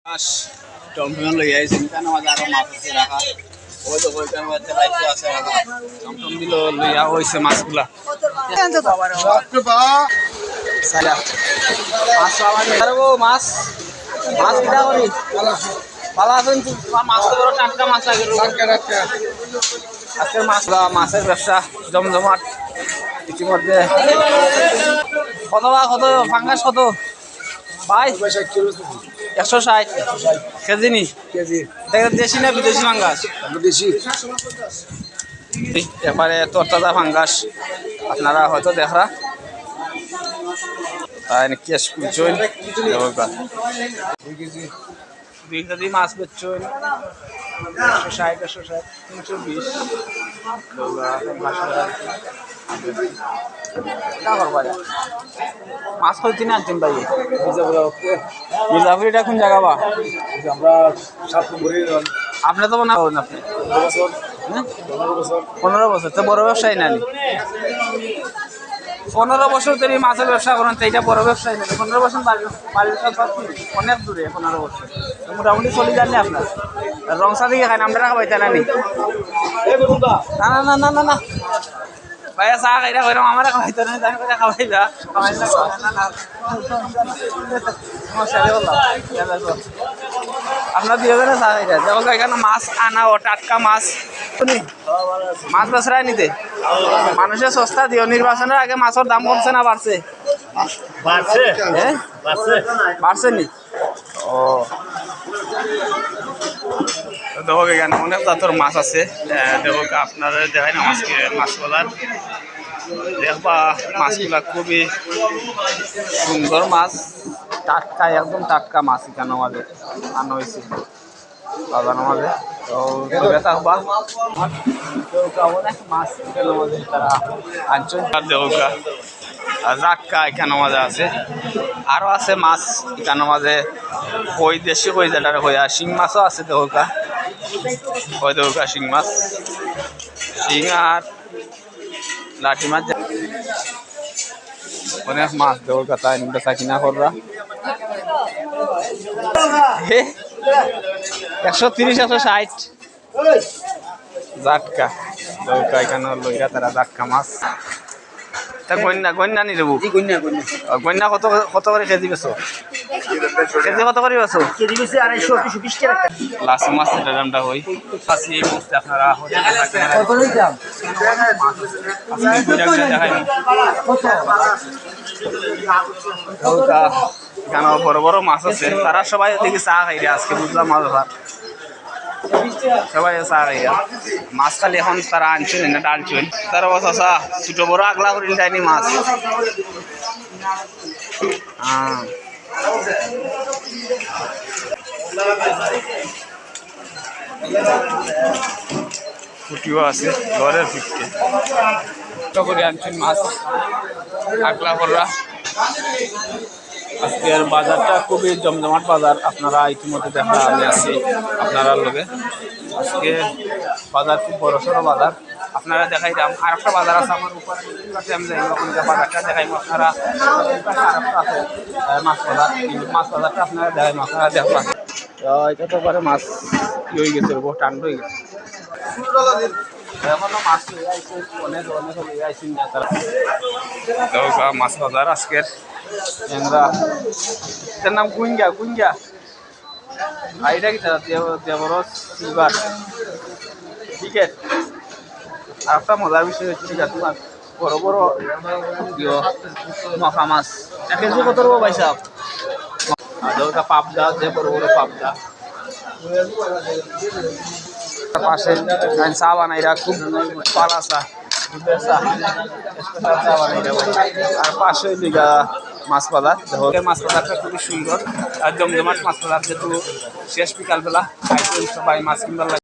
মাছ টমটম লই আইছেন কেন মাছ আরো মাছ আছে রাখা ওই তো ওইটার মধ্যে বাইকে আছে রাখা টমটম দিল লইয়া হইছে মাছগুলা সালা মাছ পাওয়া যায় আরে ও মাছ মাছ কিটা করি ভালো আছেন মাছ তো বড় টাটকা মাছ লাগে আজকের মাছের ব্যবসা জমজমাট ইতিমধ্যে কত ফাঙ্গাস কত ভাই 160 কেজি নি দেশি না বিদেশি ফাঙ্গাস দেশি এবারে তরতাজা ফাঙ্গাস আপনারা হয়তো দেখরা কেস করছেন 2 কেজি মাছ বেচছেন 160 320 মাছ কই কিনে আনছেন ভাই মির্জাপুর এটা কোন জায়গা বা আমরা 7 নম্বরে আপনি তো মনে করেন আপনি 15 বছর তো বড় ব্যবসায়ী নানি 15 বছর ধরে মাছের ব্যবসা করেন তো এটা বড় ব্যবসায়ী নানি 15 বছর অনেক দূরে 15 বছর মোটামুটি চলে যাননি আপনার রংসা দিকে খান আমরা খাবাইতে নানি না না না না না ভাইয়া চা খাইরা কইরাম আমার খাইতে না জানি করে খাওয়াইবা আপনার 2000 চা খাইরা যখন এখানে মাছ আনা ও টাটকা মাছ মাছ বেচরাই নিতে মানুষের সস্তা দিও নির্বাচনের আগে মাছের দাম কমছে না বাড়ছে বাড়ছে নি ও দেখো এখানে অনেক জাতের মাছ আছে দেখো আপনারা দেখাই না মাছ বাজার দেখবা মাছগুলা খুবই সুন্দর মাছ টাটকা একদম টাটকা মাছ এখানে আমাদের আনা হয়েছে বাজারের মাঝে তো থাকবা অনেক মাছ এখানে আমাদের তারা আনছেন দেহকা জাক্কা এখানে মাঝে আছে আরো আছে মাছ এখানে মাঝে কই দেশি কই যেটার হইয়া শিং মাছও আছে দেহকা ওই দেহকা শিং মাছ শিং আর লাঠি মাছ অনেক মাছ দেহকা তাই বেচা কিনা কররা 130 160 জাটকা দেহকা এখানে লইয়া তারা জাটকা মাছ গন্যা নি দেবো গন্যা কত করে কেজি বেছো কেজি কত করে বেছো কেজি বেশি 250 220 টাকা লাসি মাছ এটার দামটা হই লাসি এই মুহূর্তে আপনারা কেন বড় বড় মাছ আছে তারা সবাই দেখি চা খাই আজকে বুঝলাম মাছ ভাত সবাই চা খাইয়া মাছ খালি এখন তারা আনছেন না ডালছেন তারা বস আসা ছোট বড় আগলা করিল যায়নি মাছ ফুটিও আছে ঘরের ফিটকে করে আনছেন মাছ আগলা কররা আজকের বাজারটা খুবই জমজমাট বাজার আপনারা ইতিমধ্যে দেখা আমি আছি আপনারা লগে আজকে বাজার খুব বড় সড়ো বাজার আপনারা দেখাইলাম আর একটা বাজার আছে আমার উপরে আমি যাই ওখানে বাজারটা দেখাইম আপনারা মাছ বাজারটা আপনারা দেখাইম আপনারা দেখবেন এটা তো পরে মাছ হয়ে গেছে বহু টান হয়ে গেছে মাছ অনেক অনেক লইয়া আইসেন তারা মাছ বাজার আজকের এটার নাম গুঞ্জা আর এটা কি দেবরস সিলভার টিকেট আর একটা মজার বিষয় হচ্ছে তোমার বড় বড় মাখা মাছ 1 কেজি কত রকম ভাই সাহেব আর পাবদা যে বড় বড় পাবদা পাশে চা বানাইরা খুব পালা চা আর পাশে দিঘা মাছ বাজার মাছ বাজারটা খুবই সুন্দর আর জমজমাট মাছ বাজার যেহেতু শেষ বিকালবেলা সবাই মাছ কিনবার